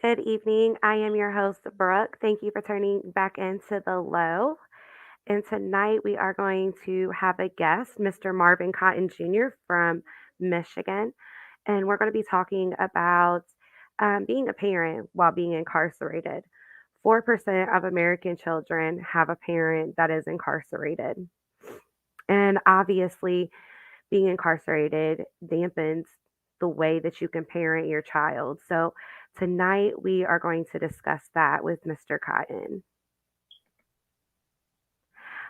Good evening. I am your host, Brooke. Thank you for turning back into the low. And tonight we are going to have a guest, Mr. Marvin Cotton Jr. from Michigan. And we're going to be talking about being a parent while being incarcerated. 4% of American children have a parent that is incarcerated. And obviously, being incarcerated dampens the way that you can parent your child. So, tonight we are going to discuss that with Mr. Cotton.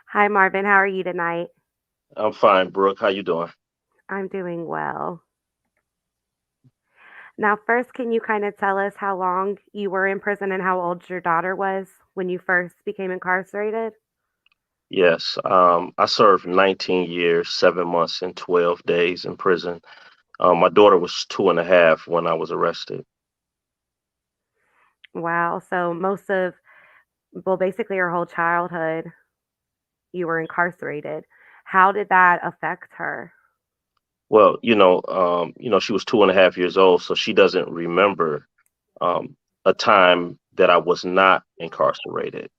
Hi, Marvin. How are you tonight? I'm fine, Brooke. How you doing? I'm doing well. Now, first, can you kind of tell us how long you were in prison and how old your daughter was when you first became incarcerated? Yes. I served 19 years, 7 months, and 12 days in prison. My daughter was two and a half when I was arrested. Wow. So, well, basically your whole childhood, you were incarcerated. How did that affect her? Well, she was 2.5 years old, so she doesn't remember a time that I was not incarcerated.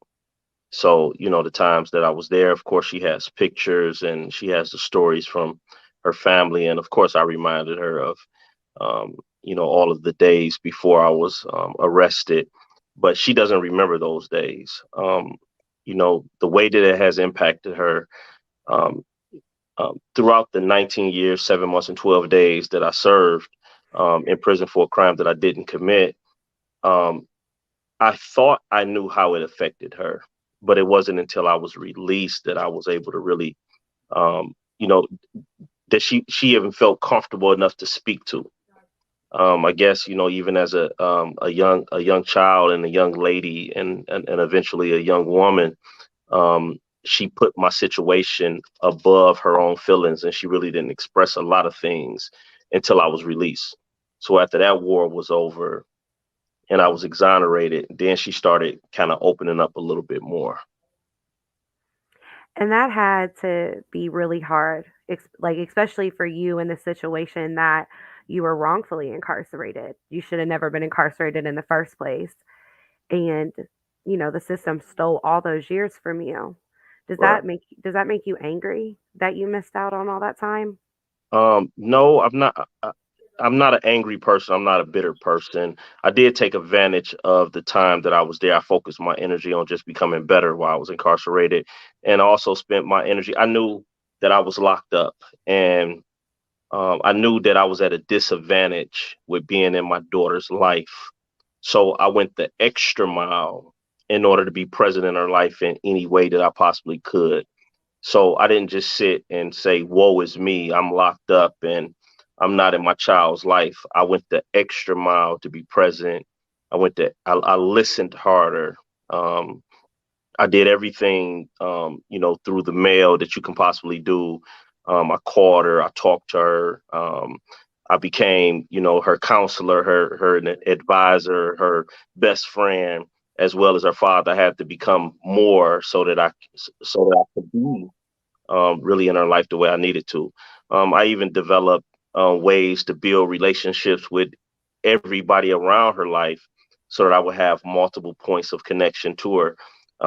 So, the times that I was there, of course, she has pictures and she has the stories from her family. And of course, I reminded her of all of the days before I was arrested, but she doesn't remember those days. The way that it has impacted her um, throughout the 19 years, 7 months, and 12 days that I served in prison for a crime that I didn't commit. Um, I thought I knew how it affected her, but it wasn't until I was released that I was able to really, um, you know, that she even felt comfortable enough to speak to. I guess even as a young child and a young lady and eventually a young woman, she put my situation above her own feelings, and she really didn't express a lot of things until I was released. So after that war was over and I was exonerated, then she started kind of opening up a little bit more. And that had to be really hard, like especially for you in the situation that you were wrongfully incarcerated. You should have never been incarcerated in the first place. And the system stole all those years from you. Right. Does that make you angry that you missed out on all that time? No, I'm not. I'm not an angry person. I'm not a bitter person. I did take advantage of the time that I was there. I focused my energy on just becoming better while I was incarcerated, and also spent my energy. I knew that I was locked up, and I knew that I was at a disadvantage with being in my daughter's life. So I went the extra mile in order to be present in her life in any way that I possibly could. So I didn't just sit and say, woe is me, I'm locked up and I'm not in my child's life. I went the extra mile to be present. I listened harder. Um, I did everything, through the mail that you can possibly do. I called her, I talked to her. I became, her counselor, her advisor, her best friend, as well as her father. I had to become more so that I could be really in her life the way I needed to. I even developed ways to build relationships with everybody around her life so that I would have multiple points of connection to her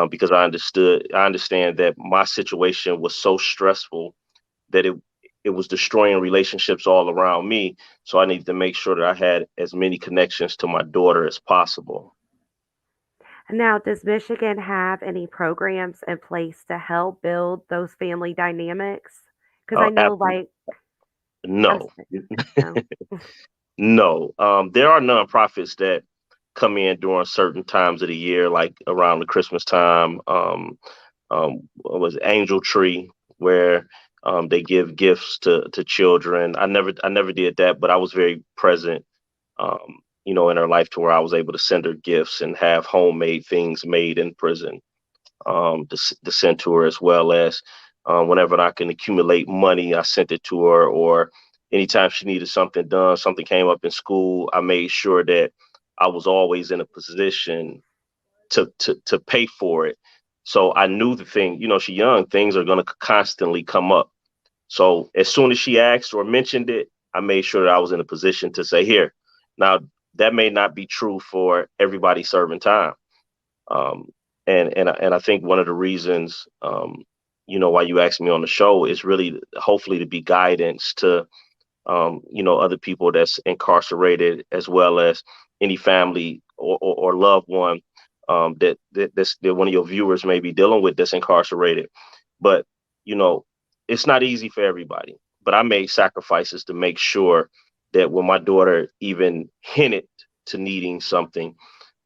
because I understand that my situation was so stressful that it was destroying relationships all around me. So I needed to make sure that I had as many connections to my daughter as possible. Now, does Michigan have any programs in place to help build those family dynamics? Because I know, Absolutely. like, I'm No. sorry. Oh. No, there are nonprofits that come in during certain times of the year, like around the Christmas time. What was it, Angel Tree, where they give gifts to children. I never did that, but I was very present, in her life to where I was able to send her gifts and have homemade things made in prison to send to her, as well as whenever I can accumulate money, I sent it to her. Or anytime she needed something done, something came up in school, I made sure that I was always in a position to pay for it. So I knew the thing, she young, things are going to constantly come up. So as soon as she asked or mentioned it, I made sure that I was in a position to say, here, now that may not be true for everybody serving time. Um, and I think one of the reasons, why you asked me on the show is really hopefully to be guidance to, other people that's incarcerated, as well as any family or loved one, that one of your viewers may be dealing with that's incarcerated. But, you know, it's not easy for everybody. But I made sacrifices to make sure that when my daughter even hinted to needing something,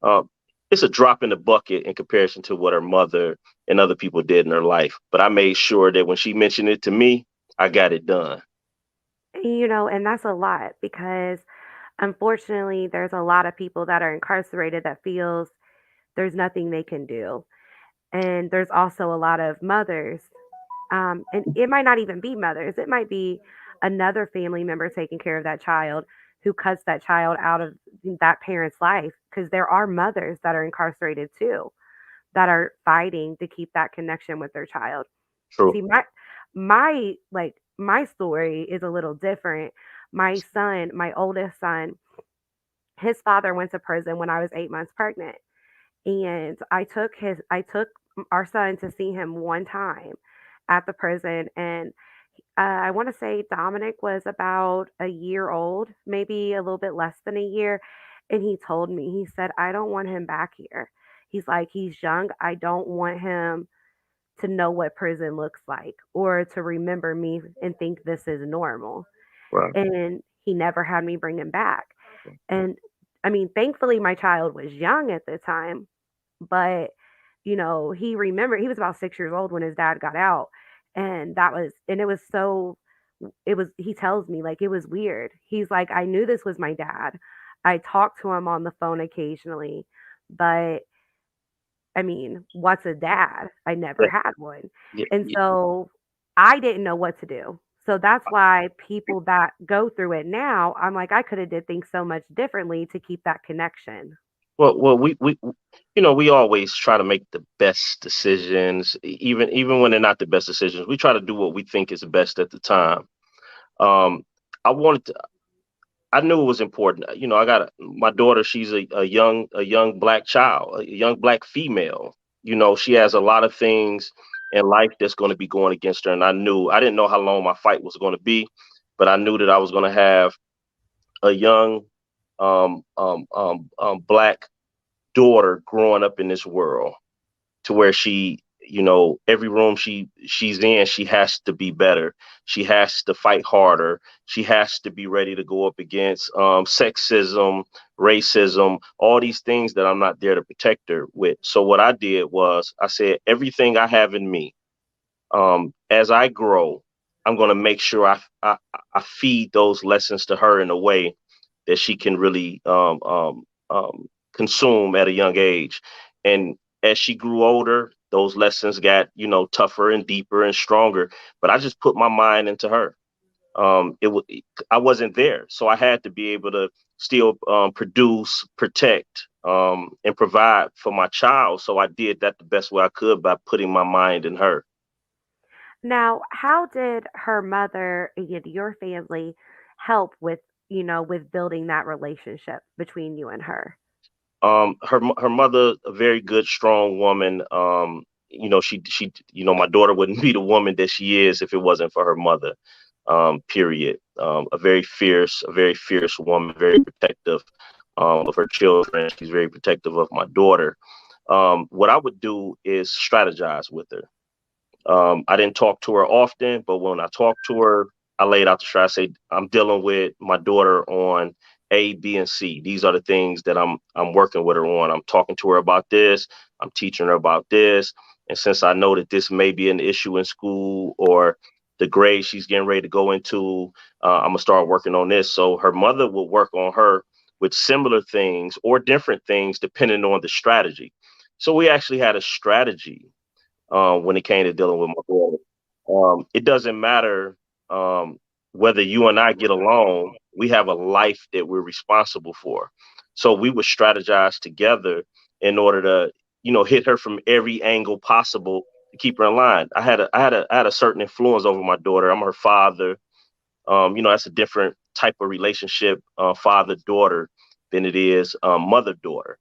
um, it's a drop in the bucket in comparison to what her mother and other people did in her life. But I made sure that when she mentioned it to me, I got it done. And that's a lot because unfortunately there's a lot of people that are incarcerated that feels there's nothing they can do. And there's also a lot of mothers, and it might not even be mothers, it might be another family member taking care of that child who cuts that child out of that parent's life, because there are mothers that are incarcerated too that are fighting to keep that connection with their child. True. See, my story is a little different. My son, my oldest son, his father went to prison when I was 8 months pregnant, and I took our son to see him one time at the prison, and I want to say Dominic was about a year old, maybe a little bit less than a year. And he told me, he said, I don't want him back here. He's like, he's young. I don't want him to know what prison looks like or to remember me and think this is normal. Right. And he never had me bring him back. And I mean, thankfully, my child was young at the time, but he remembered he was about 6 years old when his dad got out. And it was so, he tells me, like, it was weird. He's like, I knew this was my dad. I talked to him on the phone occasionally, but I mean, what's a dad? I never Yeah, had one. yeah, And yeah. so I didn't know what to do. So that's why people that go through it now, I'm like, I could have did things so much differently to keep that connection. Well, we always try to make the best decisions, even when they're not the best decisions. We try to do what we think is best at the time. Um, I wanted to, I knew it was important. I got my daughter. She's a young black child, a young black female. She has a lot of things in life that's going to be going against her, and I didn't know how long my fight was going to be, but I knew that I was going to have a young black daughter growing up in this world, to where she, every room she's in, she has to be better. She has to fight harder. She has to be ready to go up against sexism, racism, all these things that I'm not there to protect her with. So what I did was I said, everything I have in me, as I grow, I'm going to make sure I feed those lessons to her in a way that she can really consume at a young age. And as she grew older, those lessons got, tougher and deeper and stronger. But I just put my mind into her. It was I wasn't there, so I had to be able to still produce, protect, and provide for my child. So I did that the best way I could by putting my mind in her. Now, how did her mother and your family help with building that relationship between you and her? Her mother, a very good, strong woman. She my daughter wouldn't be the woman that she is if it wasn't for her mother. Period. A very fierce woman, very protective of her children. She's very protective of my daughter. What I would do is strategize with her. I didn't talk to her often, but when I talked to her, I laid out the strat. I say, I'm dealing with my daughter on A, B, and C. These are the things that I'm working with her on. I'm talking to her about this. I'm teaching her about this. And since I know that this may be an issue in school, or the grade she's getting ready to go into, I'm gonna start working on this. So her mother will work on her with similar things or different things depending on the strategy. So we actually had a strategy when it came to dealing with my daughter. It doesn't matter whether you and I get along, we have a life that we're responsible for. So we would strategize together in order to, hit her from every angle possible to keep her in line. I had a certain influence over my daughter. I'm her father. That's a different type of relationship, father daughter, than it is mother daughter.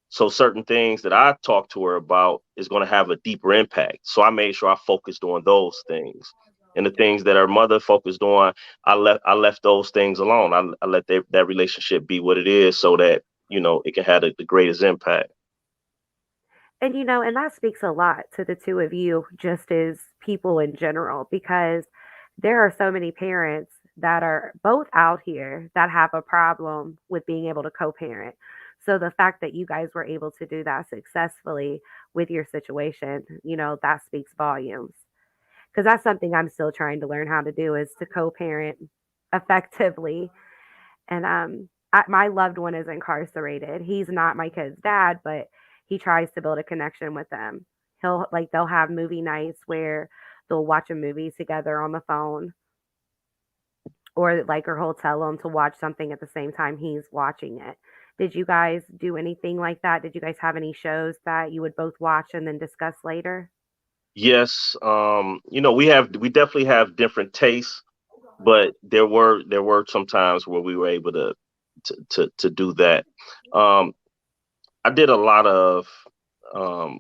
So certain things that I talk to her about is going to have a deeper impact. So I made sure I focused on those things. And the things that her mother focused on, I left those things alone. I let that relationship be what it is, so that it can have the greatest impact. And and that speaks a lot to the two of you, just as people in general, because there are so many parents that are both out here that have a problem with being able to co parent. So the fact that you guys were able to do that successfully with your situation, that speaks volumes. Because that's something I'm still trying to learn how to do is to co parent effectively. And my loved one is incarcerated. He's not my kid's dad, but he tries to build a connection with them. They'll have movie nights where they'll watch a movie together on the phone, or he'll tell them to watch something at the same time he's watching it. Did you guys do anything like that? Did you guys have any shows that you would both watch and then discuss later? Yes, we definitely have different tastes, but there were some times where we were able to do that. Um, I did a lot of um,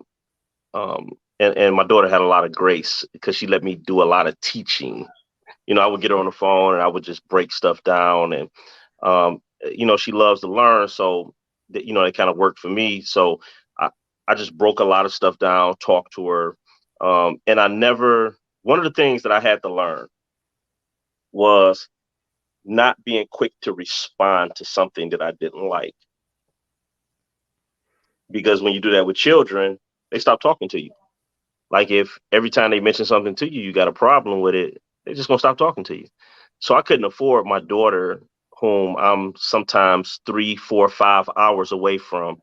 um, and my daughter had a lot of grace because she let me do a lot of teaching. I would get her on the phone and I would just break stuff down, and she loves to learn, so it kind of worked for me. So I I just broke a lot of stuff down, talked to her, and I never. One of the things that I had to learn was not being quick to respond to something that I didn't like, because when you do that with children, they stop talking to you. Like, if every time they mention something to you, you got a problem with it, they're just gonna stop talking to you. So I couldn't afford my daughter, whom I'm sometimes 3, 4, 5 hours away from,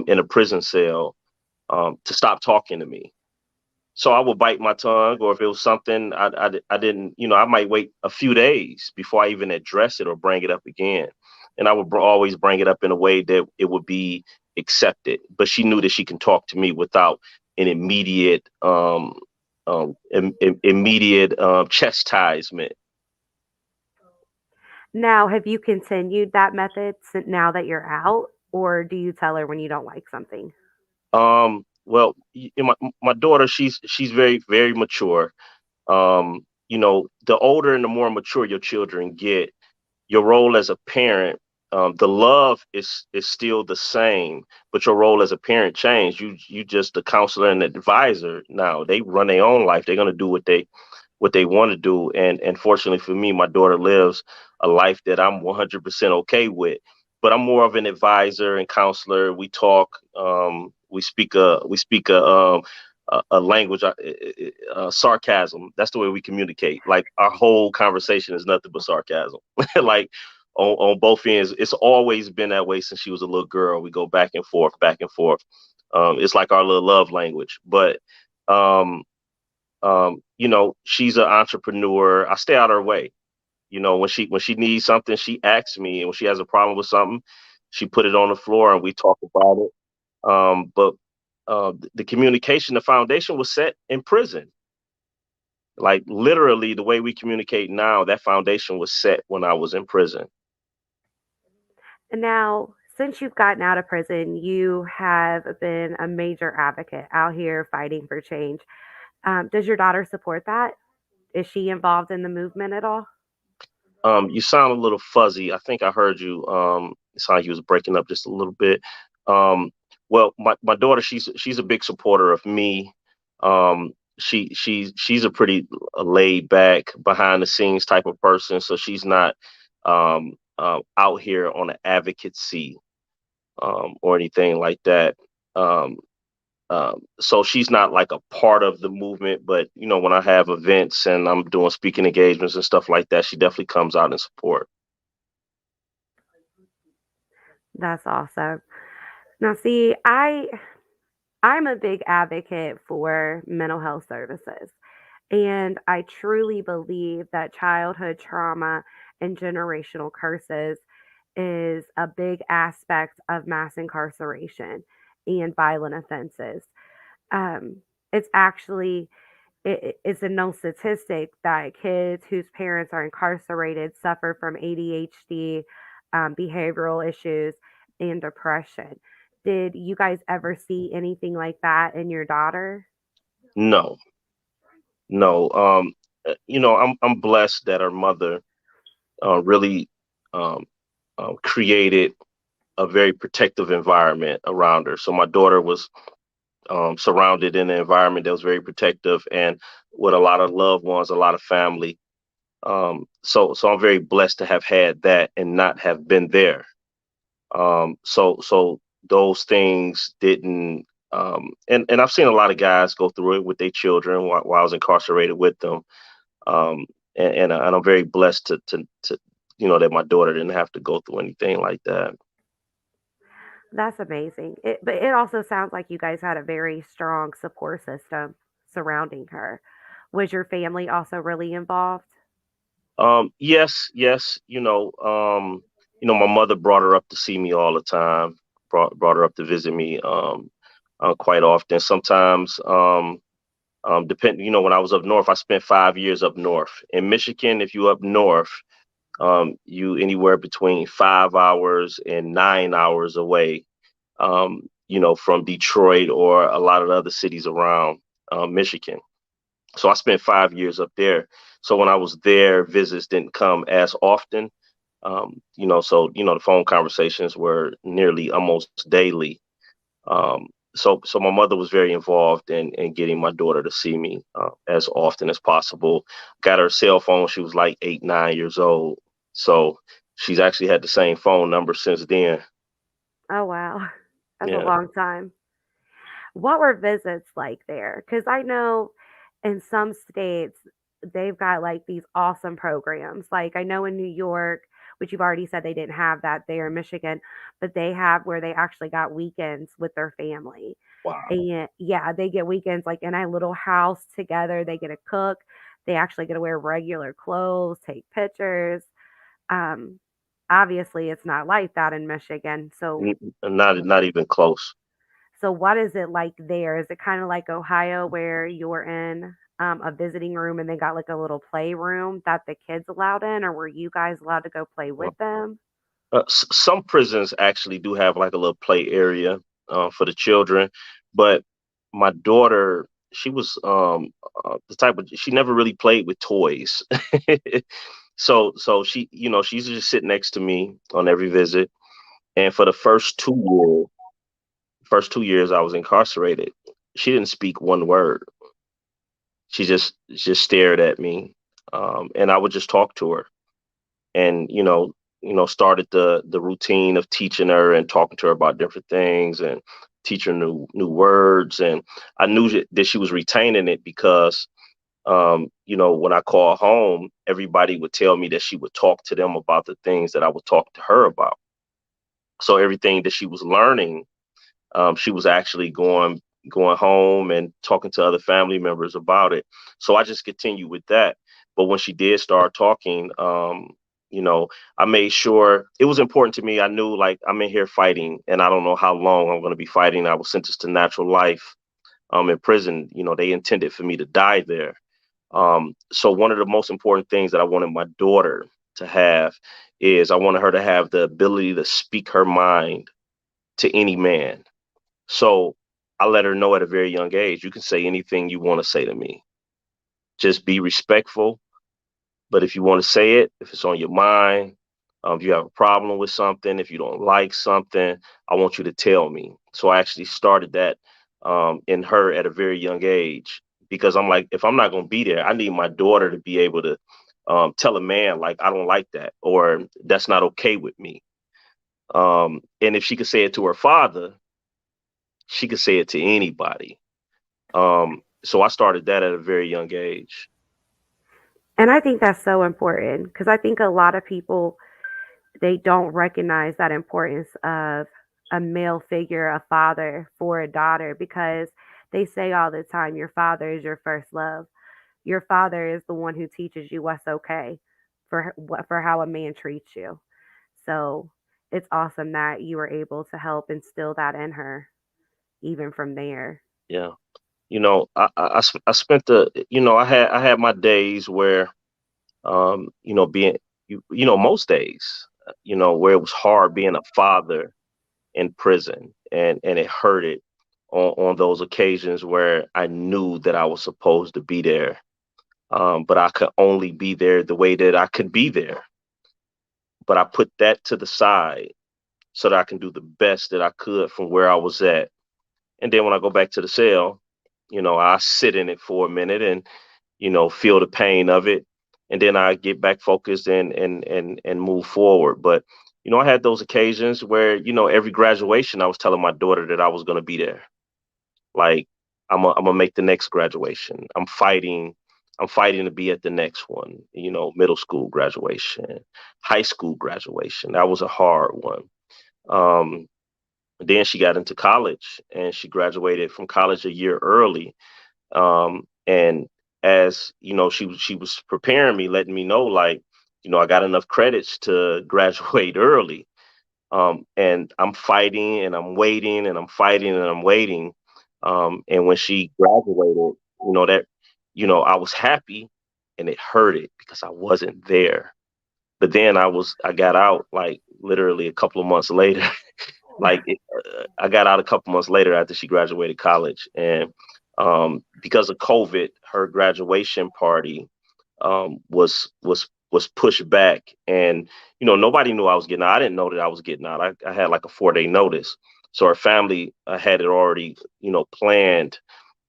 in a prison cell, to stop talking to me. So I would bite my tongue, or if it was something I didn't, I might wait a few days before I even address it or bring it up again. And I would always bring it up in a way that it would be accepted. But she knew that she can talk to me without an immediate chastisement. Now, have you continued that method now that you're out, or do you tell her when you don't like something? Well, my daughter, she's very, very mature. The older and the more mature your children get, your role as a parent, the love is still the same, but your role as a parent changed. You just the counselor and advisor now. They run their own life. They're gonna do what they want to do. And fortunately for me, my daughter lives a life that I'm 100% okay with. But I'm more of an advisor and counselor. We talk. We speak a language, sarcasm. That's the way we communicate. Like, our whole conversation is nothing but sarcasm. Like, on both ends, it's always been that way since she was a little girl. We go back and forth, back and forth. It's like our little love language. But um, she's an entrepreneur. I stay out of her way. When she needs something, she asks me, and when she has a problem with something, she put it on the floor and we talk about it. But the communication, the foundation was set in prison. Like, literally, the way we communicate now, that foundation was set when I was in prison. And now, since you've gotten out of prison, you have been a major advocate out here fighting for change. Does your daughter support that? Is she involved in the movement at all? You sound a little fuzzy. I think I heard you. It sounded like you was breaking up just a little bit. Um, well, my daughter, she's a big supporter of me. She's a pretty laid back, behind the scenes type of person, so she's not out here on an advocacy, or anything like that. Um, so she's not like a part of the movement, but when I have events and I'm doing speaking engagements and stuff like that, she definitely comes out and support. That's awesome. Now, see, I'm a big advocate for mental health services. And I truly believe that childhood trauma and generational curses is a big aspect of mass incarceration and violent offenses. Um, it's actually it's a known statistic that kids whose parents are incarcerated suffer from ADHD, behavioral issues, and depression. Did you guys ever see anything like that in your daughter? No, no. I'm blessed that her mother really um, created a very protective environment around her. So my daughter was surrounded in an environment that was very protective and with a lot of loved ones, a lot of family. So I'm very blessed to have had that and not have been there. So those things didn't. And I've seen a lot of guys go through it with their children while I was incarcerated with them. Um, and I'm very blessed to that my daughter didn't have to go through anything like that. That's amazing. But it also sounds like you guys had a very strong support system surrounding her. Was your family also really involved? Yes, yes. My mother brought her up to see me all the time. Brought her up to visit me quite often. Sometimes, depend. When I was up north, I spent 5 years up north in Michigan. If you up north, you anywhere between 5 hours and 9 hours away. From Detroit or a lot of the other cities around Michigan. So I spent 5 years up there. So when I was there, visits didn't come as often. The phone conversations were nearly almost daily. So my mother was very involved in getting my daughter to see me as often as possible. Got her cell phone. She was like 8, 9 years old. So she's actually had the same phone number since then. Oh, wow. That's a Yeah. long time. What were visits like there? Because I know in some states, they've got like these awesome programs. Like I know in New York, which you've already said they didn't have that there in Michigan, but they have where they actually got weekends with their family. Wow. And yeah, they get weekends like in a little house together. They get to cook. They actually get to wear regular clothes, take pictures. Um, Obviously, it's not like that in Michigan. Not even close. So what is it like there? Is it kind of like Ohio where you're in a visiting room and they got like a little playroom that the kids allowed in, or were you guys allowed to go play with them? Some prisons actually do have like a little play area for the children, but my daughter, she was the type of she never really played with toys. So she used to just sit next to me on every visit. And for the first 2 years I was incarcerated, she didn't speak one word. She just stared at me, and I would just talk to her and started the routine of teaching her and talking to her about different things and teaching her new words. And I knew that she was retaining it because when I call home, everybody would tell me that she would talk to them about the things that I would talk to her about. So everything that she was learning, she was actually going home and talking to other family members about it. So I just continued with that. But when she did start talking, you know, I made sure it was important to me. I knew like I'm in here fighting, and I don't know how long I'm going to be fighting. I was sentenced to natural life in prison. They intended for me to die there. So one of the most important things that I wanted my daughter to have is I wanted her to have the ability to speak her mind to any man. So I let her know at a very young age, you can say anything you want to say to me. Just be respectful. But if you want to say it, if it's on your mind, if you have a problem with something, if you don't like something, I want you to tell me. So I actually started that in her at a very young age because I'm like, if I'm not going to be there, I need my daughter to be able to tell a man, like, I don't like that, or that's not okay with me. And if she could say it to her father, she could say it to anybody. So I started that at a very young age. And I think that's so important because I think a lot of people they don't recognize that importance of a male figure, a father for a daughter because they say all the time your father is your first love. Your father is the one who teaches you what's okay for how a man treats you. So it's awesome that you were able to help instill that in her, even from there. Yeah. I spent I had my days where, being, most days where it was hard being a father in prison, and it hurted on those occasions where I knew that I was supposed to be there, but I could only be there the way that I could be there. But I put that to the side so that I can do the best that I could from where I was at. And then when I go back to the cell, I sit in it for a minute and feel the pain of it, and then I get back focused and move forward. But I had those occasions where every graduation I was telling my daughter that I was going to be there. Like I'm gonna make the next graduation. I'm fighting to be at the next one. Middle school graduation, high school graduation. That was a hard one. Um, then she got into college and she graduated from college a year early. And as she was preparing me, letting me know, like, I got enough credits to graduate early. And I'm fighting and I'm waiting and I'm fighting and I'm waiting. And when she graduated, that, I was happy, and it hurted because I wasn't there. But then I got out like literally a couple of months later. I got out a couple months later after she graduated college, and because of COVID, her graduation party was pushed back, and nobody knew I was getting out. I didn't know that I was getting out. I had like a 4-day notice, so her family had it already planned,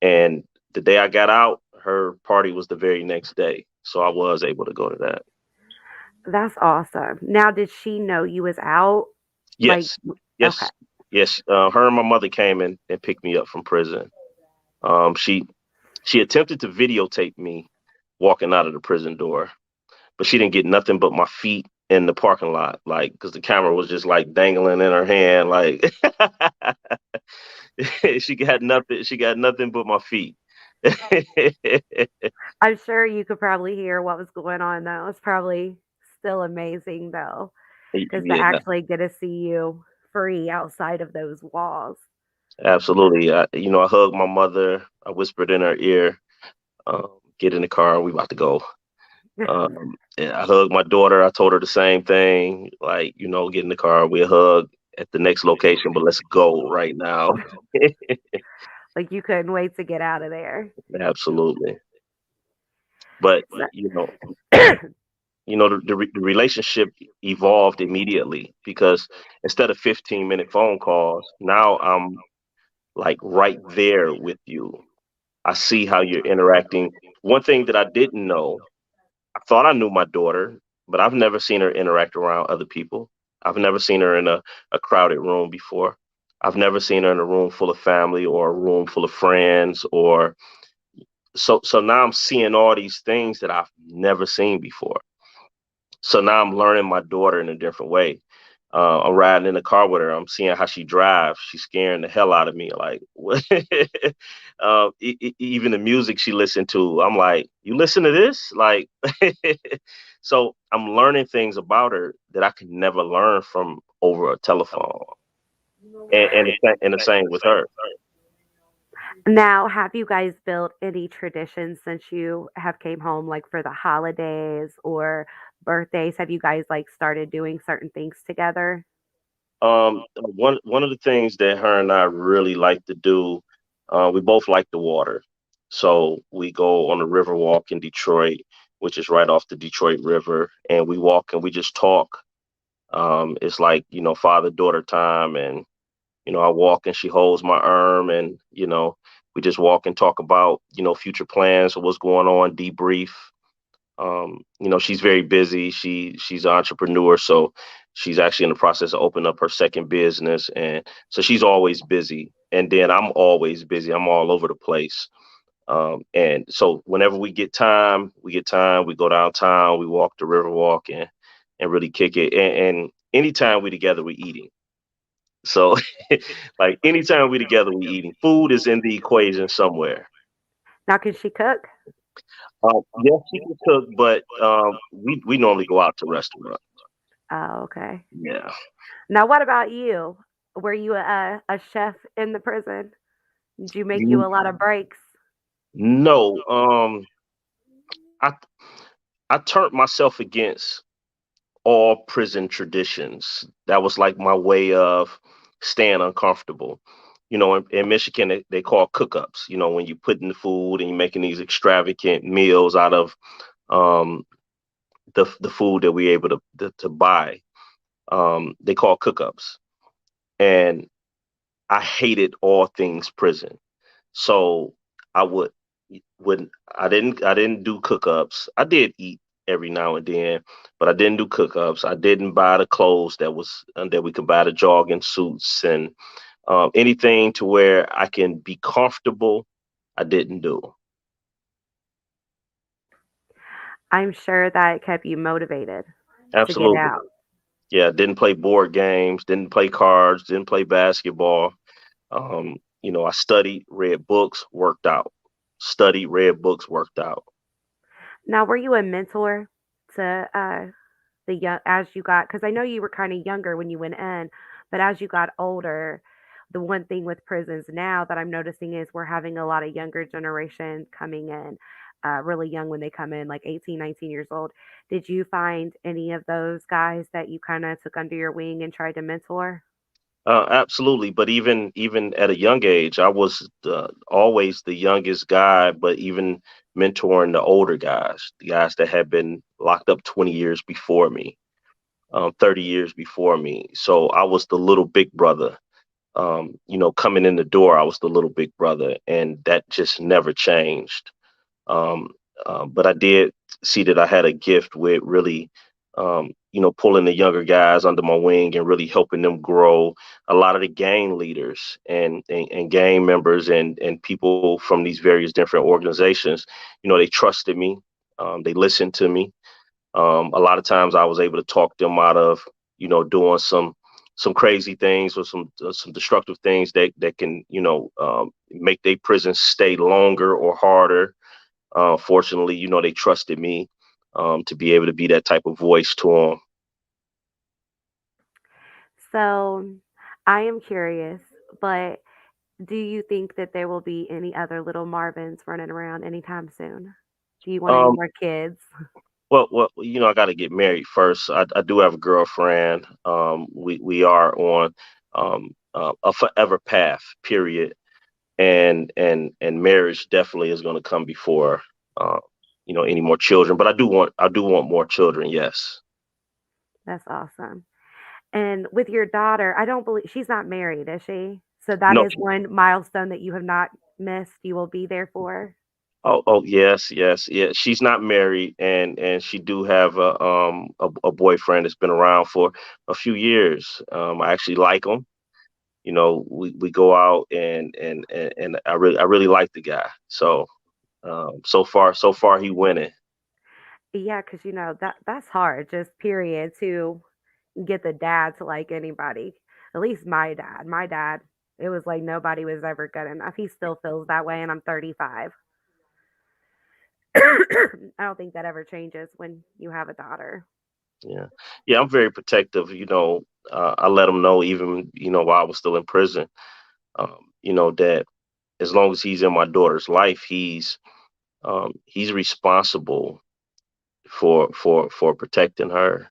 and the day I got out, her party was the very next day, so I was able to go to that. That's awesome. Now, did she know you was out? Like, Yes, okay. yes, yes. Her and my mother came in and picked me up from prison. She attempted to videotape me walking out of the prison door, but she didn't get nothing but my feet in the parking lot, like, because the camera was just like dangling in her hand, like she got nothing. She got nothing but my feet. I'm sure you could probably hear what was going on though. It's probably still amazing though, because to Yeah, actually get to see you free outside of those walls. absolutely. I hugged my mother. I whispered in her ear, "Get in the car. We about to go." Yeah, I hugged my daughter. I told her the same thing. Like, get in the car. We hug at the next location, but let's go right now. Like you couldn't wait to get out of there. Absolutely. But So, the relationship evolved immediately because instead of 15-minute phone calls, now I'm like right there with you. I see how you're interacting. One thing that I didn't know, I thought I knew my daughter, but I've never seen her interact around other people. I've never seen her in a crowded room before. I've never seen her in a room full of family or a room full of friends, or so now I'm seeing all these things that I've never seen before. So now I'm learning my daughter in a different way. I'm riding in the car with her. I'm seeing how she drives. She's scaring the hell out of me. Like, what? Even the music she listened to, I'm like, you listen to this? Like, so I'm learning things about her that I could never learn from over a telephone. And the same with her. now, have you guys built any traditions since you have came home, like for the holidays or birthdays? Have you guys like started doing certain things together? One of the things that her and I really like to do, we both like the water. So we go on the river walk in Detroit, which is right off the Detroit River, and we walk and we just talk. It's like, father daughter time, and I walk and she holds my arm, and we just walk and talk about future plans or what's going on, debrief. She's very busy. She's an entrepreneur, so she's actually in the process of opening up her second business, and so she's always busy. And then I'm always busy. I'm all over the place. And so whenever we get time, we go downtown, we walk the river walk, and really kick it. And anytime we together, we eating. So like anytime we together, we eating. Food is in the equation somewhere. Now, can she cook? Yes, she can cook, but we normally go out to restaurants. Oh, okay. Yeah. Now, what about you? Were you a chef in the prison? Did you make you N- a lot of breaks? No. I I turned myself against all prison traditions. That was like my way of staying uncomfortable. In Michigan, they call cook-ups. When you put in the food and you're making these extravagant meals out of um, the food that we're able to buy. They call cook-ups, and I hated all things prison. So I wouldn't I didn't do cook-ups. I did eat every now and then, but I didn't do cook-ups. I didn't buy the clothes that we could buy, the jogging suits and anything to where I can be comfortable. I didn't do. I'm sure that kept you motivated to get Absolutely. out. Yeah, didn't play board games, didn't play cards, didn't play basketball. I studied, read books, worked out. Studied, read books, worked out. Now, were you a mentor to the young as you got? Because I know you were kind of younger when you went in, but as you got older, the one thing with prisons now that I'm noticing is we're having a lot of younger generation coming in, really young when they come in, like 18, 19 years old. Did you find any of those guys that you kind of took under your wing and tried to mentor? Absolutely, but even at a young age, I was always the youngest guy, but even mentoring the older guys, the guys that had been locked up 20 years before me, 30 years before me. So I was the little big brother. Coming in the door, I was the little big brother, and that just never changed. Um, but I did see that I had a gift with really, pulling the younger guys under my wing and really helping them grow. A lot of the gang leaders and gang members and people from these various different organizations, they trusted me. They listened to me. A lot of times I was able to talk them out of, doing some crazy things or some destructive things that can, make their prison stay longer or harder. Fortunately, they trusted me to be able to be that type of voice to them. So I am curious, but do you think that there will be any other little Marvins running around anytime soon? Do you want any Um, more kids? well, I got to get married first. I do have a girlfriend. We are on a forever path, period. And marriage definitely is going to come before uh, any more children. But I do want more children. Yes. That's awesome. And with your daughter, I don't believe she's not married, is she? So that No. is one milestone that you have not missed. You will be there for. Oh, yes, yes, yeah. She's not married, and she do have a boyfriend that's been around for a few years. I actually like him. We go out and I really like the guy. So so far he winning. Yeah, because that's hard. Just period to get the dad to like anybody. At least my dad. My dad, it was like nobody was ever good enough. He still feels that way, and I'm 35. I don't think that ever changes when you have a daughter. Yeah, yeah. I'm very protective. I let him know even while I was still in prison. That as long as he's in my daughter's life, he's responsible for protecting her,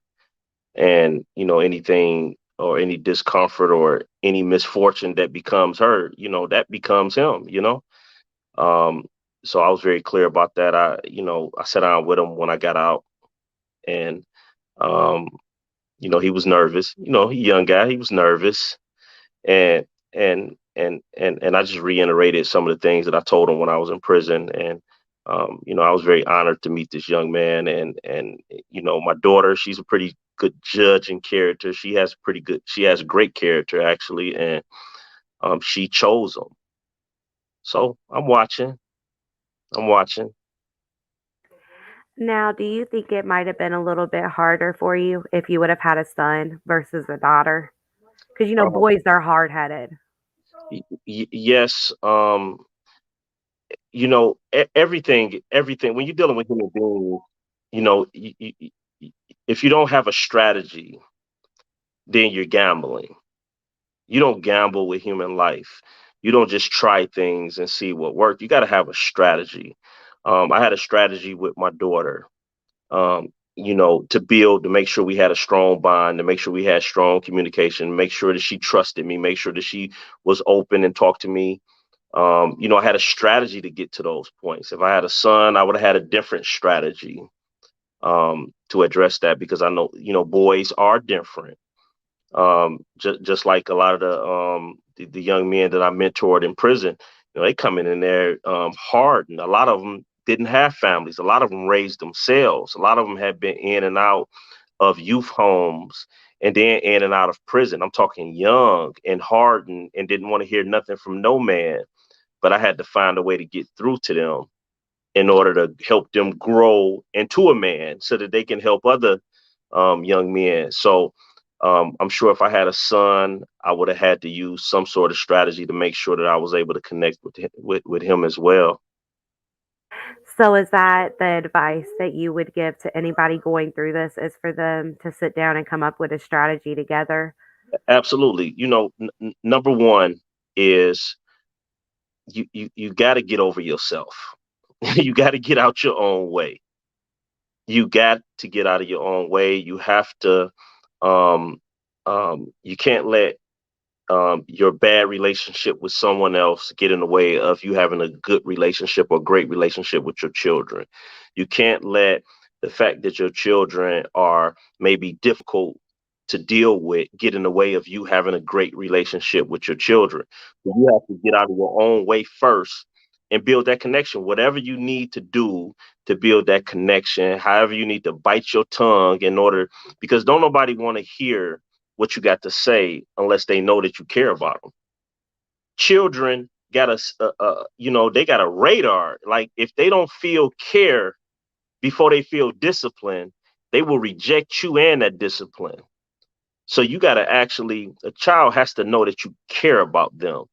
and anything or any discomfort or any misfortune that becomes her, that becomes him. um so I was very clear about that. I sat down with him when I got out, and um he was nervous. He young guy, he was nervous, and and I just reiterated some of the things that I told him when I was in prison. And I was very honored to meet this young man. And my daughter, she's a pretty good judge in character. She has great character actually, and she chose him. So I'm watching. I'm watching. Now, do you think it might have been a little bit harder for you if you would have had a son versus a daughter? Because Um, boys are hard headed. yes. Everything when you're dealing with human beings, you know, y- y- y- if you don't have a strategy, then you're gambling. You don't gamble with human life. You don't just try things and see what works. You got to have a strategy. I had a strategy with my daughter. to build, to make sure we had a strong bond, to make sure we had strong communication, make sure that she trusted me, make sure that she was open and talked to me. I had a strategy to get to those points. If I had a son, I would have had a different strategy to address that, because I know, boys are different. Just like a lot of the young men that I mentored in prison, they come in there hard, and a lot of them didn't have families. A lot of them raised themselves. A lot of them had been in and out of youth homes and then in and out of prison. I'm talking young and hardened and didn't want to hear nothing from no man. But I had to find a way to get through to them in order to help them grow into a man so that they can help other young men. So I'm sure if I had a son, I would have had to use some sort of strategy to make sure that I was able to connect with him as well. So, is that the advice that you would give to anybody going through this, is for them to sit down and come up with a strategy together? Absolutely. Number one is you got to get over yourself. You got to get out your own way. You got to get out of your own way. You have to. Um, you can't let your bad relationship with someone else get in the way of you having a good relationship or great relationship with your children. You can't let the fact that your children are maybe difficult to deal with get in the way of you having a great relationship with your children. So you have to get out of your own way first and build that connection. Whatever you need to do to build that connection, however you need to bite your tongue in order, because don't nobody want to hear what you got to say unless they know that you care about them. Children got they got a radar. Like if they don't feel care before they feel discipline, they will reject you and that discipline. So you got to actually, a child has to know that you care about them.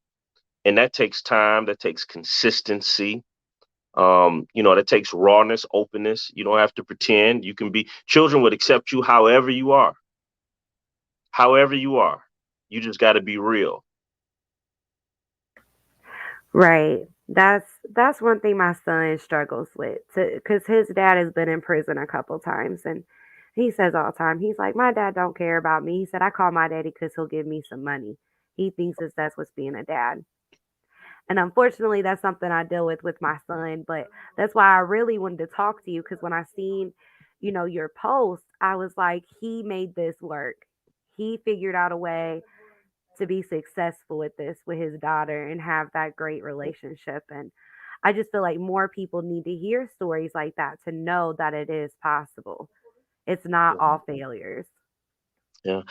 And that takes time, that takes consistency. That takes rawness, openness. You don't have to pretend. You can be, children would accept you however you are, however you are. You just got to be real. Right. That's one thing my son struggles with, because his dad has been in prison a couple times, and he says all the time, he's like, my dad don't care about me. He said, I call my daddy because he'll give me some money. He thinks that's what's being a dad. And unfortunately, that's something I deal with my son. But that's why I really wanted to talk to you, because when I seen, your post, I was like, he made this work. He figured out a way to be successful with this with his daughter and have that great relationship. And I just feel like more people need to hear stories like that to know that it is possible. It's not all failures. Yeah.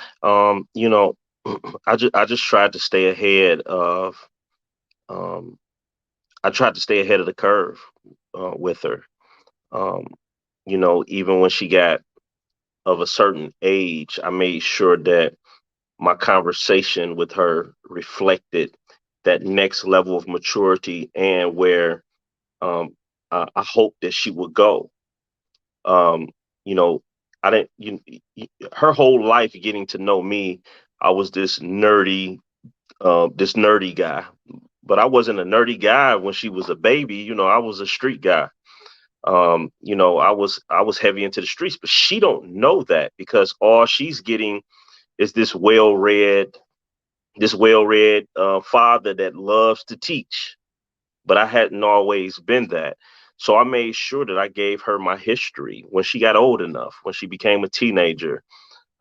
You know, I just tried to stay ahead of um I tried to stay ahead of the curve with her. Um, even when she got of a certain age, I made sure that my conversation with her reflected that next level of maturity and where I hoped that she would go. Um, you know, I didn't. Her whole life getting to know me, I was this nerdy guy. But I wasn't a nerdy guy when she was a baby. I was a street guy. I was heavy into the streets, but she don't know that because all she's getting is this well read father that loves to teach. But I hadn't always been that. So I made sure that I gave her my history when she got old enough, when she became a teenager.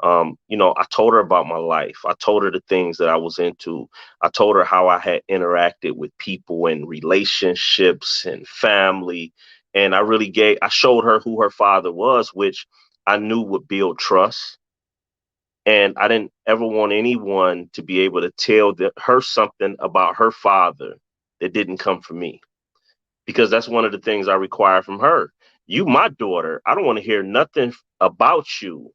I told her about my life. I told her the things that I was into. I told her how I had interacted with people and relationships and family. And I showed her who her father was, which I knew would build trust. And I didn't ever want anyone to be able to tell her something about her father that didn't come from me, because that's one of the things I require from her. You, my daughter, I don't want to hear nothing about you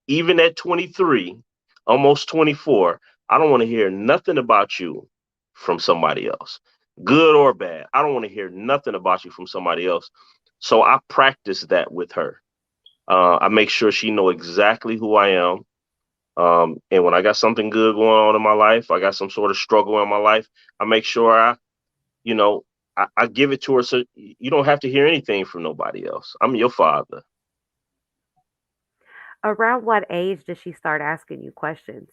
even at 23, almost 24, I don't want to hear nothing about you from somebody else, good or bad. I don't want to hear nothing about you from somebody else. So I practice that with her. I make sure she know exactly who I am. And when I got something good going on in my life, I got some sort of struggle in my life, I make sure you know, I give it to her so you don't have to hear anything from nobody else. I'm your father. Around what age did she start asking you questions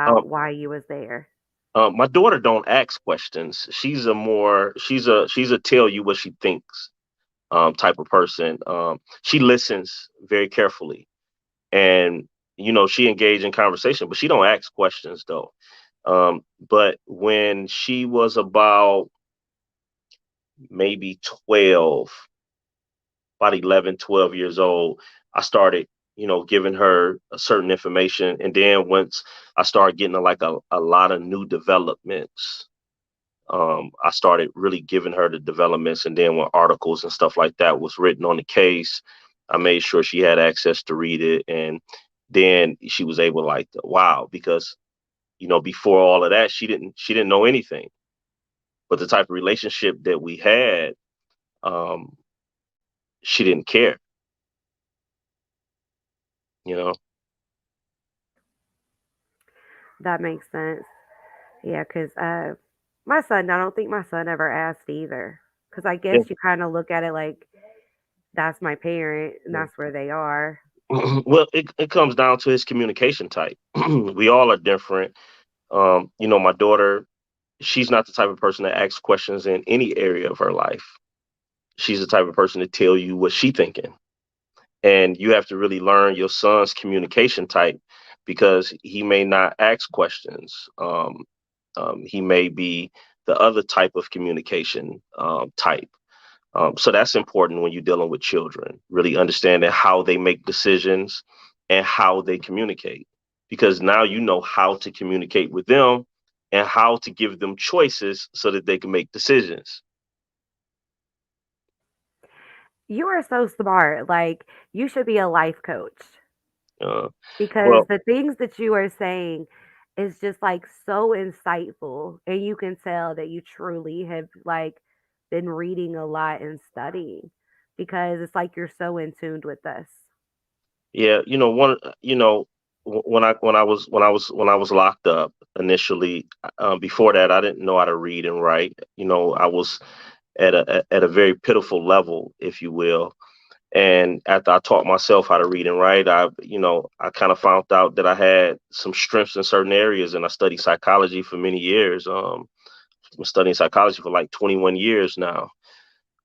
Um, about why you was there? my daughter don't ask questions. She's a tell you what she thinks type of person. She listens very carefully, and she engaged in conversation, but she don't ask questions though. But when she was about maybe 12, about 11, 12 years old, I started, giving her a certain information. And then once I started getting like a lot of new developments, I started really giving her the developments. And then when articles and stuff like that was written on the case, I made sure she had access to read it. And then she was able like, wow, because, before all of that, she didn't know anything. But the type of relationship that we had, um, she didn't care, you know? That makes sense. Yeah, because my son, I don't think my son ever asked either. Because I Yeah. guess you kind of look at it like that's my parent and that's where they are. Well, it comes down to his communication type. We all are different. My daughter, she's not the type of person that asks questions in any area of her life. She's the type of person to tell you what she's thinking. And you have to really learn your son's communication type because he may not ask questions. He may be the other type of communication type. So that's important when you're dealing with children, really understanding how they make decisions and how they communicate. Because now you know how to communicate with them and how to give them choices so that they can make decisions. You are so smart. Like, you should be a life coach Uh, because well, the things that you are saying is just like so insightful. And you can tell that you truly have like been reading a lot and studying because it's like you're so in tune with us. yeah, when I was locked up initially, before that, I didn't know how to read and write. I was at a very pitiful level, if you will. And after I taught myself how to read and write, I kind of found out that I had some strengths in certain areas, and I studied psychology for many years. I'm studying psychology for like 21 years now.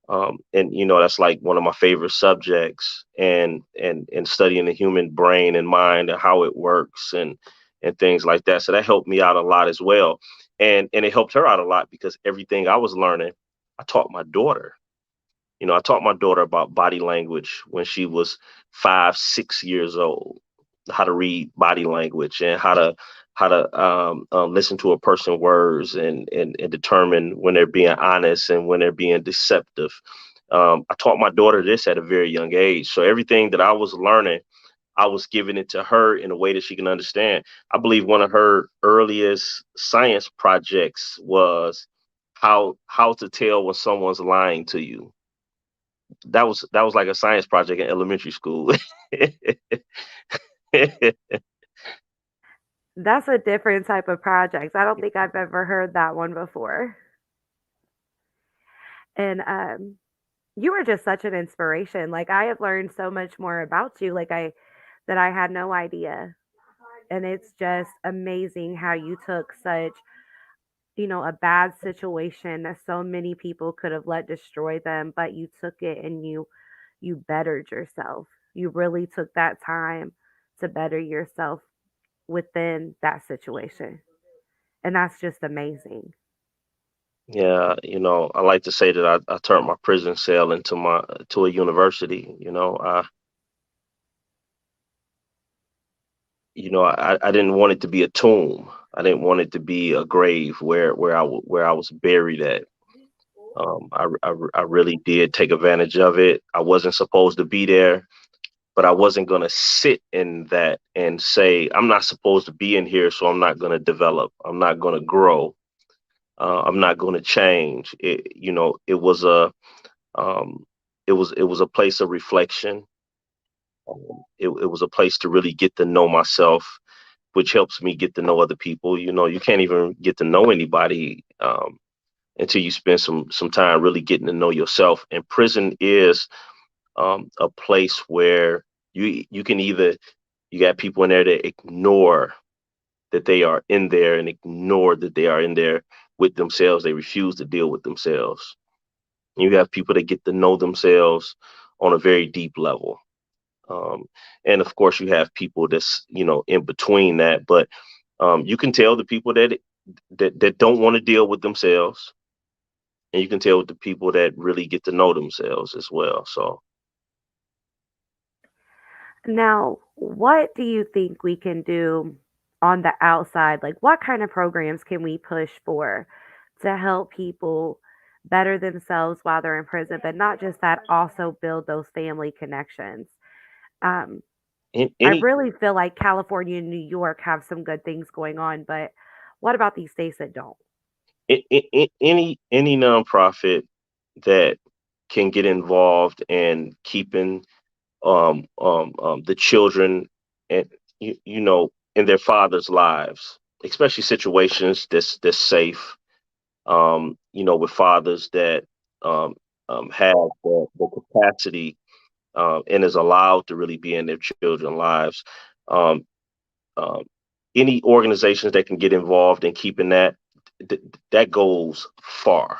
And that's like one of my favorite subjects, and studying the human brain and mind and how it works and things like that. So that helped me out a lot as well. And it helped her out a lot because everything I was learning, I taught my daughter. I taught my daughter about body language when she was 5, 6 years old, how to read body language and how to listen to a person's words and determine when they're being honest and when they're being deceptive. I taught my daughter this at a very young age. So everything that I was learning, I was giving it to her in a way that she can understand. I believe one of her earliest science projects was how to tell when someone's lying to you. That was like a science project in elementary school. That's a different type of project. I don't think I've ever heard that one before. And you are just such an inspiration. Like I have learned so much more about you like I that I had no idea. And it's just amazing how you took such, a bad situation that so many people could have let destroy them, but you took it and you bettered yourself. You really took that time to better yourself within that situation. And that's just amazing. Yeah, I like to say that I turned my prison cell into a university. I didn't want it to be a tomb. I didn't want it to be a grave where I was buried at. I really did take advantage of it. I wasn't supposed to be there, but I wasn't going to sit in that and say, I'm not supposed to be in here, so I'm not going to develop. I'm not going to grow. I'm not going to change. It was um, a place of reflection. It was a place to really get to know myself, which helps me get to know other people. You can't even get to know anybody until you spend some time really getting to know yourself. And prison is a place where you can either You got people in there that ignore that they are in there and ignore that they are in there with themselves. They refuse to deal with themselves. You have people that get to know themselves on a very deep level. Um, and of course, you have people that's, in between that. But you can tell the people that don't want to deal with themselves, and you can tell with the people that really get to know themselves as well. So, Now, what do you think we can do on the outside? Like, what kind of programs can we push for to help people better themselves while they're in prison? But not just that, also build those family connections. Um, in, I any really feel like California and New York have some good things going on, but what about these states that don't? any nonprofit that can get involved in keeping the children and in their fathers' lives, especially situations that's safe. With fathers that um, have the capacity and is allowed to really be in their children's lives. Um, um, any organizations that can get involved in keeping th- that goes far.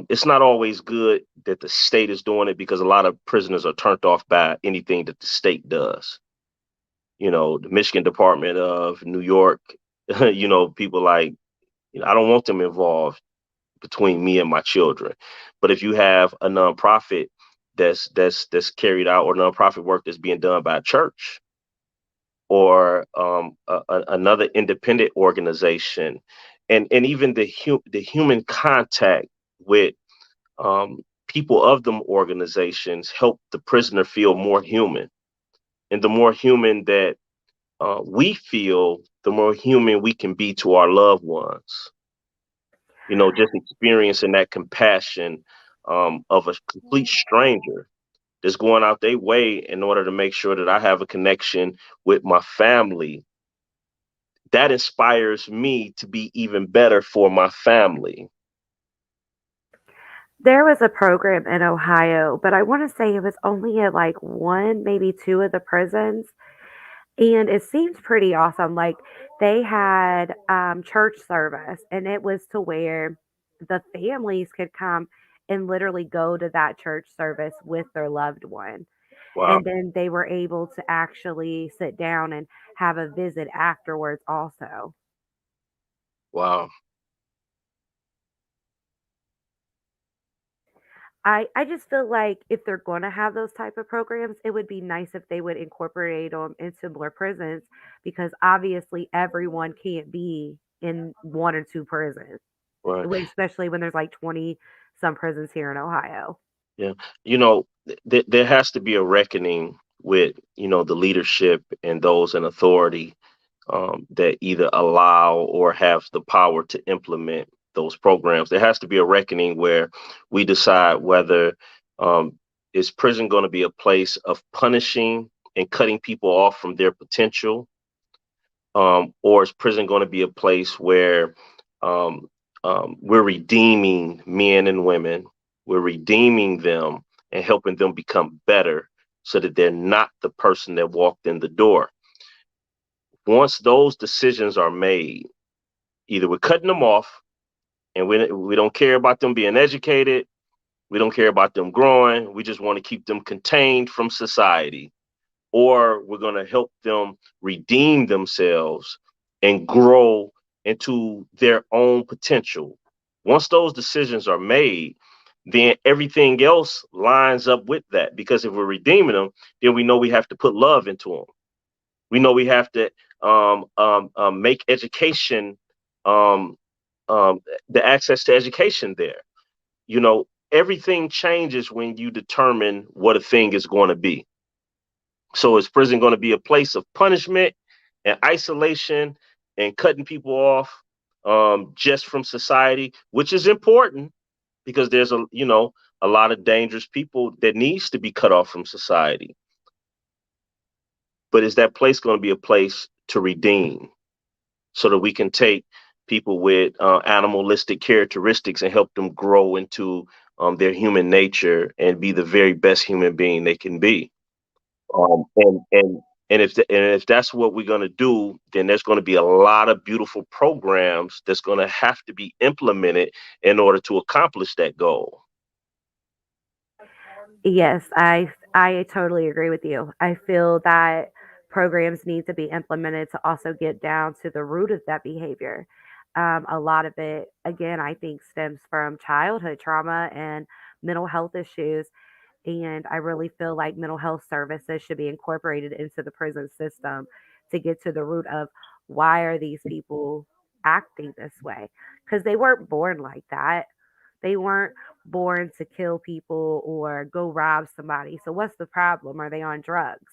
It's not always good that the state is doing it because a lot of prisoners are turned off by anything that the state does. The Michigan Department of New York, people like, I don't want them involved between me and my children. But if you have a nonprofit that's carried out, or nonprofit work that's being done by a church or another independent organization, and even the human contact with people of them organizations help the prisoner feel more human. And the more human that we feel, the more human we can be to our loved ones. Just experiencing that compassion of a complete stranger that's going out their way in order to make sure that I have a connection with my family. That inspires me to be even better for my family. There was a program in Ohio, but I want to say it was only at like one, maybe two of the prisons. And it seemed pretty awesome. Like they had church service, and it was to where the families could come and literally go to that church service with their loved one. Wow. And then they were able to actually sit down and have a visit afterwards, also. Wow. I just feel like if they're going to have those type of programs, it would be nice if they would incorporate them into more prisons because obviously everyone can't be in one or two prisons, Right. especially when there's like 20 some prisons here in Ohio. Yeah. There has to be a reckoning with, the leadership and those in authority that either allow or have the power to implement those programs. There has to be a reckoning where we decide whether um, is prison going to be a place of punishing and cutting people off from their potential, or is prison going to be a place where um, we're redeeming men and women, we're redeeming them and helping them become better so that they're not the person that walked in the door. Once those decisions are made, either we're cutting them off and we don't care about them being educated, we don't care about them growing, we just want to keep them contained from society, or we're going to help them redeem themselves and grow into their own potential. Once those decisions are made, then everything else lines up with that. Because if we're redeeming them, then we know we have to put love into them. We know we have to make education, um, um, the access to education there. Everything changes when you determine what a thing is going to be. So is prison going to be a place of punishment and isolation and cutting people off just from society, which is important because there's a lot of dangerous people that needs to be cut off from society. But is that place going to be a place to redeem so that we can take people with animalistic characteristics and help them grow into their human nature and be the very best human being they can be? And if that's what we're going to do, then there's going to be a lot of beautiful programs that's going to have to be implemented in order to accomplish that goal. Yes, I totally agree with you. I feel that programs need to be implemented to also get down to the root of that behavior. A lot of it, again, I think stems from childhood trauma and mental health issues. And I really feel like mental health services should be incorporated into the prison system to get to the root of why are these people acting this way? Because they weren't born like that. They weren't born to kill people or go rob somebody. So what's the problem? Are they on drugs?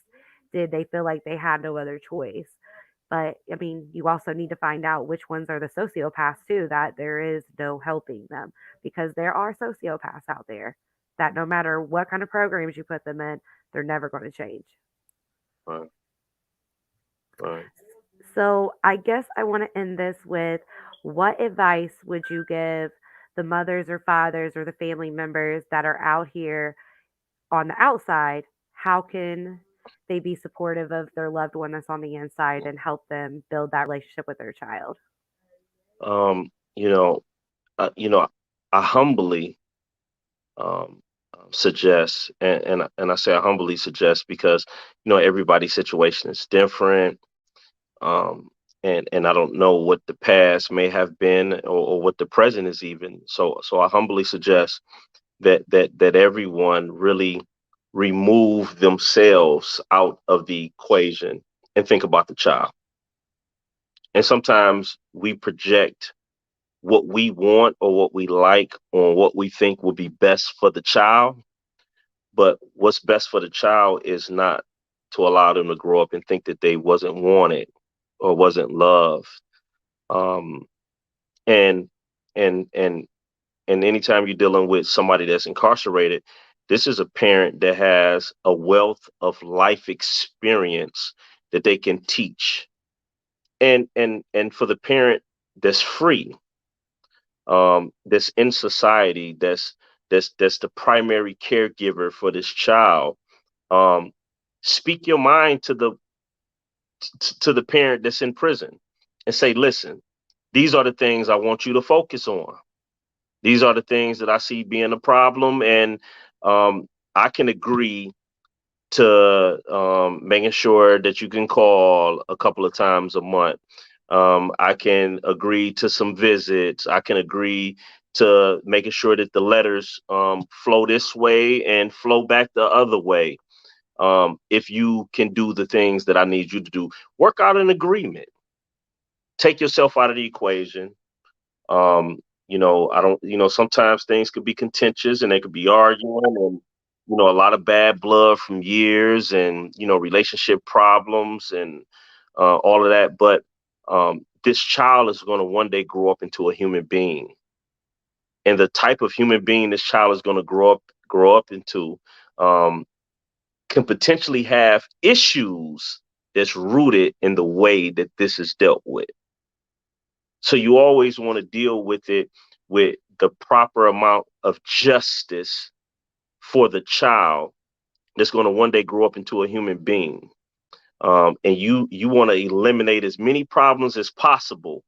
Did they feel like they had no other choice? But I mean, you also need to find out which ones are the sociopaths too, that there is no helping them because there are sociopaths out there that no matter what kind of programs you put them in, they're never going to change. Right, right. So I guess I want to end this with what advice would you give the mothers or fathers or the family members that are out here on the outside? How can they be supportive of their loved one that's on the inside and help them build that relationship with their child? You know, you know, I humbly um, suggest, and I say I humbly suggest because everybody's situation is different, um, and I don't know what the past may have been or what the present is even. So I humbly suggest that everyone really remove themselves out of the equation and think about the child. And sometimes we project what we want or what we like on what we think will be best for the child. But what's best for the child is not to allow them to grow up and think that they wasn't wanted or wasn't loved. Um, and and and and anytime you're dealing with somebody that's incarcerated, this is a parent that has a wealth of life experience that they can teach. And for the parent that's free, that's in society, that's the primary caregiver for this child. Um, Speak your mind to the parent that's in prison and say, listen, these are the things I want you to focus on. These are the things that I see being a problem, and I can agree to making sure that you can call a couple of times a month. I can agree to some visits. I can agree to making sure that the letters flow this way and flow back the other way. If you can do the things that I need you to do, work out an agreement. Take yourself out of the equation. Um, I don't, sometimes things could be contentious and they could be arguing and, a lot of bad blood from years and, relationship problems and all of that. But this child is going to one day grow up into a human being. And the type of human being this child is going to grow up into um, can potentially have issues that's rooted in the way that this is dealt with. So you always want to deal with it with the proper amount of justice for the child that's going to one day grow up into a human being. And you want to eliminate as many problems as possible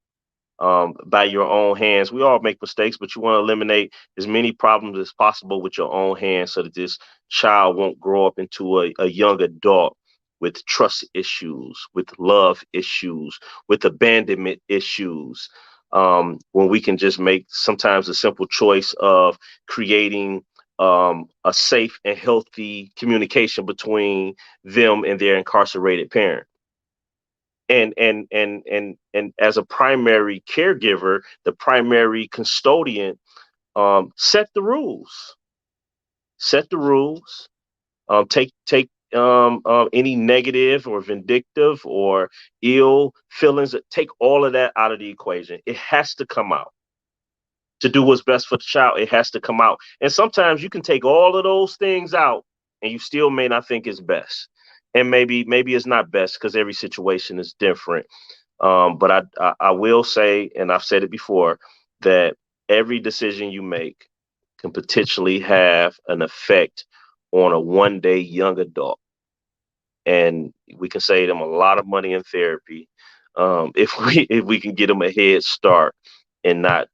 by your own hands. We all make mistakes, but you want to eliminate as many problems as possible with your own hands so that this child won't grow up into a young adult with trust issues, with love issues, with abandonment issues. When we can just make sometimes a simple choice of creating a safe and healthy communication between them and their incarcerated parent. And as a primary caregiver, the primary custodian, set the rules. Set the rules. Take any negative or vindictive or ill feelings. Take all of that out of the equation. It has to come out to do what's best for the child. It has to come out. And sometimes you can take all of those things out, and you still may not think it's best. And maybe it's not best because every situation is different. But I will say, and I've said it before, that every decision you make can potentially have an effect on a one day young adult. and we can save them a lot of money in therapy if we can get them a head start and not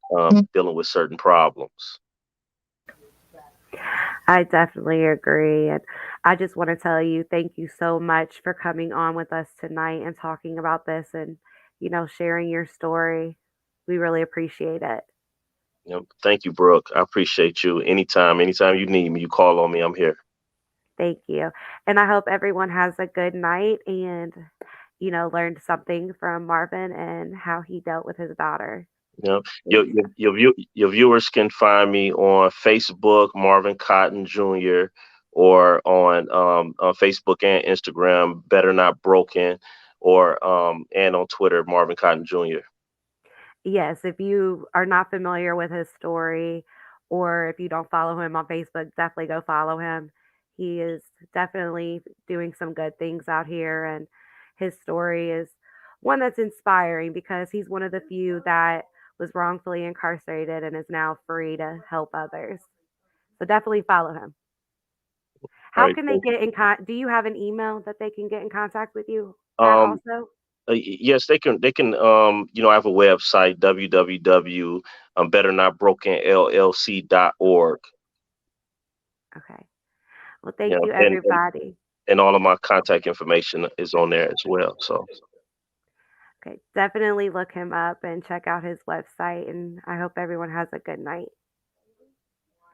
dealing with certain problems. I definitely agree. And I just want to tell you, thank you so much for coming on with us tonight and talking about this and, sharing your story. We really appreciate it. Thank you, Brooke. I appreciate you. Anytime you need me, you call on me. I'm here. Thank you. And I hope everyone has a good night and, learned something from Marvin and how he dealt with his daughter. You know, Thanks. your viewers can find me on Facebook, Marvin Cotton Jr., or on Facebook and Instagram, Better Not Broken, or and on Twitter, Marvin Cotton Jr. Yes, if you are not familiar with his story or if you don't follow him on Facebook, definitely go follow him. He is definitely doing some good things out here, and his story is one that's inspiring because he's one of the few that was wrongfully incarcerated and is now free to help others. So definitely follow him. All How right. can they get in do you have an email that they can get in contact with you at Um, also? yes, they can. They can. I have a website, www. Better Not Broken LLC.org. Okay. Well, thank Yeah, you everybody. and all of my contact information is on there as well. So, Okay, definitely look him up and check out his website, and I hope everyone has a good night.